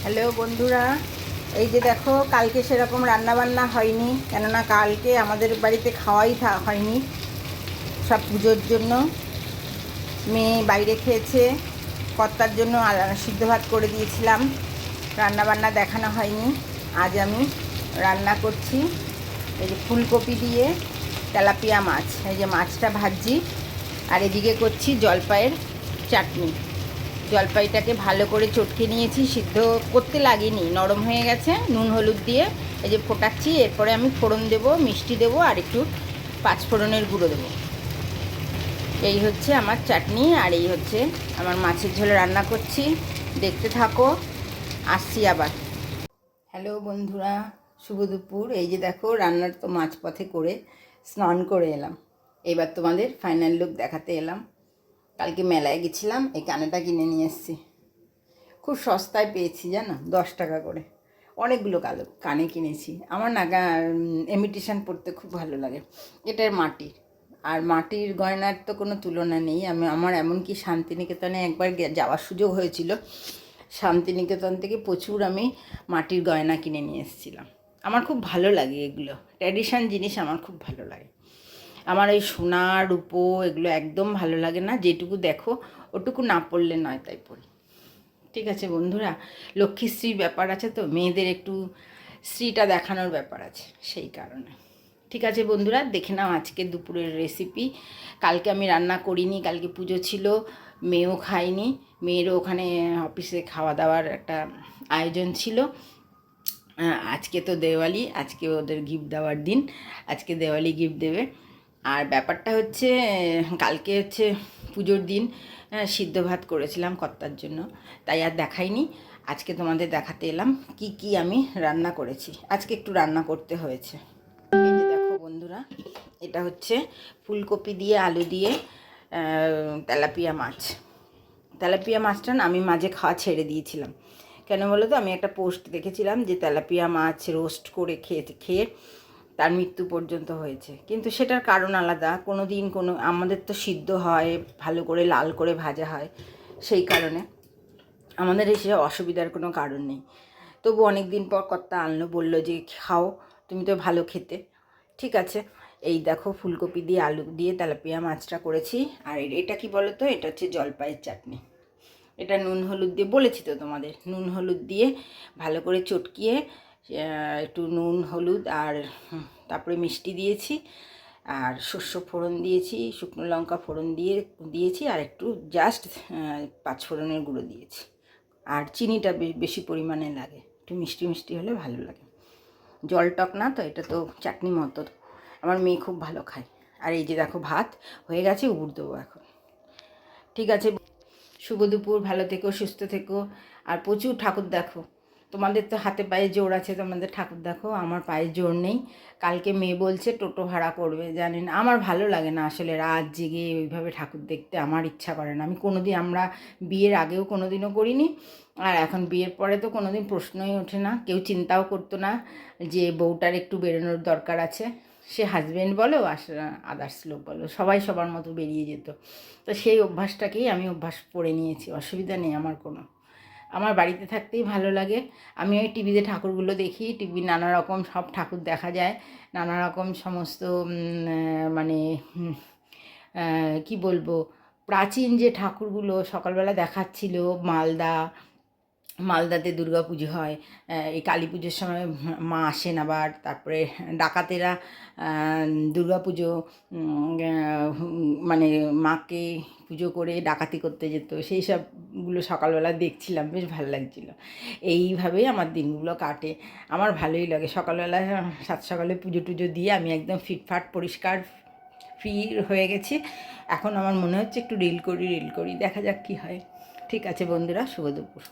Hello বন্ধুরা, এই যে দেখো কালকে সেরকম রান্নাবান্না হয়নি, কেননা কালকে আমাদের বাড়িতে খাওয়াই হয়নি। সব পুজোর জন্য মেয়ে বাইরে খেয়েছে, কর্তার জন্য সিদ্ধ ভাত করে দিয়েছিলাম, রান্নাবান্না দেখানো হয়নি। আজ আমি রান্না করছি এই যে ফুলকপি দিয়ে তেলাপিয়া মাছ। এই যে মাছটা ভাজছি, আর এদিকে করছি জলপাইয়ের চাটনি। জলপাইটাকে ভালো করে চটকে নিয়েছি, সিদ্ধ করতে লাগেনি, নরম হয়ে গেছে। নুন হলুদ দিয়ে এই যে ফোটাচ্ছি। এরপরে আমি ফোড়ন দেবো, মিষ্টি দেবো, আর একটু পাঁচফোড়নের গুঁড়ো দেবো। এই হচ্ছে আমার চাটনি, আর এই হচ্ছে আমার মাছের ঝোল রান্না করছি। দেখতে থাকো, আসছি আবার। হ্যালো বন্ধুরা, শুভ দুপুর। এই যে দেখো রান্নার তো মাঝপথে করে স্নান করে এলাম। এবার তোমাদের ফাইনাল লুক দেখাতে এলাম। কালকে মেলায় গেছিলাম, এই কানেটা কিনে নিয়ে এসেছি। খুব সস্তায় পেয়েছি জানো, 10 টাকা করে। অনেকগুলো কানে কিনেছি। আমার না ইমিটেশন পরতে খুব ভালো লাগে। এটার মাটির, আর মাটির গয়নার তো কোনো তুলনা নেই। আমার এমনকি শান্তিনিকেতনে একবার যাওয়ার সুযোগ হয়েছিল। শান্তিনিকেতন থেকে প্রচুর আমি মাটির গয়না কিনে নিয়ে এসেছিলাম। আমার খুব ভালো লাগে এগুলো, ট্র্যাডিশন জিনিস আমার খুব ভালো লাগে। আমার এই সোনা রূপো এগুলো একদম ভালো লাগে না। যেটুকু দেখো ওটুকু না পড়লে নয়, তাই পড়ি। ঠিক আছে বন্ধুরা, লক্ষ্মীশ্রীর ব্যাপার আছে তো, মেয়েদের একটু শ্রীটা দেখানোর ব্যাপার আছে, সেই কারণে। ঠিক আছে বন্ধুরা, দেখে নাও আজকে দুপুরের রেসিপি। কালকে আমি রান্না করিনি, কালকে পুজো ছিল, মেয়েও খায়নি। মেয়েরও ওখানে অফিসে খাওয়া দাওয়ার একটা আয়োজন ছিল। আজকে তো দেওয়ালি, আজকে ওদের গিফট দেওয়ার দিন, আজকে দেওয়ালি গিফট দেবে। আর ব্যাপারটা হচ্ছে, কালকে হচ্ছে পুজোর দিন সিদ্ধ ভাত করেছিলাম কর্তার জন্য, তাই আর দেখাইনি। আজকে তোমাদের দেখাতে এলাম কি কি আমি রান্না করেছি। আজকে একটু রান্না করতে হয়েছে। এই যে দেখো বন্ধুরা, এটা হচ্ছে ফুলকপি দিয়ে আলু দিয়ে তেলাপিয়া মাছ। তেলাপিয়া মাছটা না আমি মাঝে খাওয়া ছেড়ে দিয়েছিলাম। কেন বলো তো, আমি একটা পোস্ট দেখেছিলাম যে তেলাপিয়া মাছ রোস্ট করে খেয়ে তার মৃত্যু পর্যন্ত হয়েছে। কিন্তু সেটার কারণ আলাদা। আমাদের তো সিদ্ধ হয়, ভালো করে লাল করে ভাজা হয়, সেই কারণে আমাদের এসে অসুবিধার কোনো কারণ নেই। তবু অনেক দিন পর কর্তা আনলো, বললো যে খাও, তুমি তো ভালো খেতে। ঠিক আছে, এই দেখো ফুলকপি দিয়ে আলু দিয়ে তেলাপিয়া মাছটা করেছি। আর এটা কি বলো তো, এটা হচ্ছে জলপাইয়ের চাটনি। এটা নুন হলুদ দিয়ে, বলেছি তো তোমাদের, নুন হলুদ দিয়ে ভালো করে চটকিয়ে একটু নুন হলুদ আর তারপরে মিষ্টি দিয়েছি, আর শস্য ফোড়ন দিয়েছি, শুকনো লঙ্কা ফোড়ন দিয়েছি, আর একটু জাস্ট পাঁচফোড়নের গুঁড়ো দিয়েছি। আর চিনিটা বেশি পরিমাণে লাগে, একটু মিষ্টি মিষ্টি হলে ভালো লাগে। জল টক না তো, এটা তো চাটনি মতো। আমার মেয়ে খুব ভালো খায়। আর এই যে দেখো ভাত হয়ে গেছে, উবুর দেবো এখন। ঠিক আছে, শুভ দুপুর, ভালো থেকো, সুস্থ থেকো, আর প্রচুর ঠাকুর দেখো। তোমাদের তো হাতে পায়ে জোর আছে, তোমাদের ঠাকুর দেখো, আমার পায়ে জোর নেই। কালকে মেয়ে বলছে টোটো ভাড়া করবে, জানেন আমার ভালো লাগে না আসলে রাত জেগে ওইভাবে ঠাকুর দেখতে, আমার ইচ্ছা করে না। আমরা বিয়ের আগেও কোনো দিনও করিনি, আর এখন বিয়ের পরে তো কোনো দিন প্রশ্নই ওঠে না। কেউ চিন্তাও করতো না যে বউটার একটু বেরোনোর দরকার আছে। সে হাজব্যান্ড বলো আর আদার্স লোক বলো, সবাই সবার মতো বেরিয়ে যেত। তো সেই অভ্যাসটাকেই আমি অভ্যাস করে নিয়েছি, অসুবিধা নেই আমার কোনো। আমার বাড়িতে থাকতেই ভালো লাগে। আমি ওই টিভিতে ঠাকুরগুলো দেখি, টিভি নানা রকম সব ঠাকুর দেখা যায়, নানা রকম সমস্ত মানে কি বলবো, প্রাচীন যে ঠাকুরগুলো সকালবেলা দেখাচ্ছিল। মালদাতে দুর্গা পুজো হয়, এই কালী পুজোর সময় মা আসেন আবার। তারপরে ডাকাতেরা দুর্গা পুজো মানে মাকে পুজো করে ডাকাতি করতে যেত, সেই সবগুলো সকালবেলা দেখছিলাম, বেশ ভালো লাগছিলো। এইভাবেই আমার দিনগুলো কাটে, আমার ভালোই লাগে। সকালবেলা সাত সকালে পুজো টুজো দিয়ে আমি একদম ফিটফাট পরিষ্কার ফ্রি হয়ে গেছি। এখন আমার মনে হচ্ছে একটু রিল করি, দেখা যাক কী হয়। ঠিক আছে বন্ধুরা, শুভ দুপুর।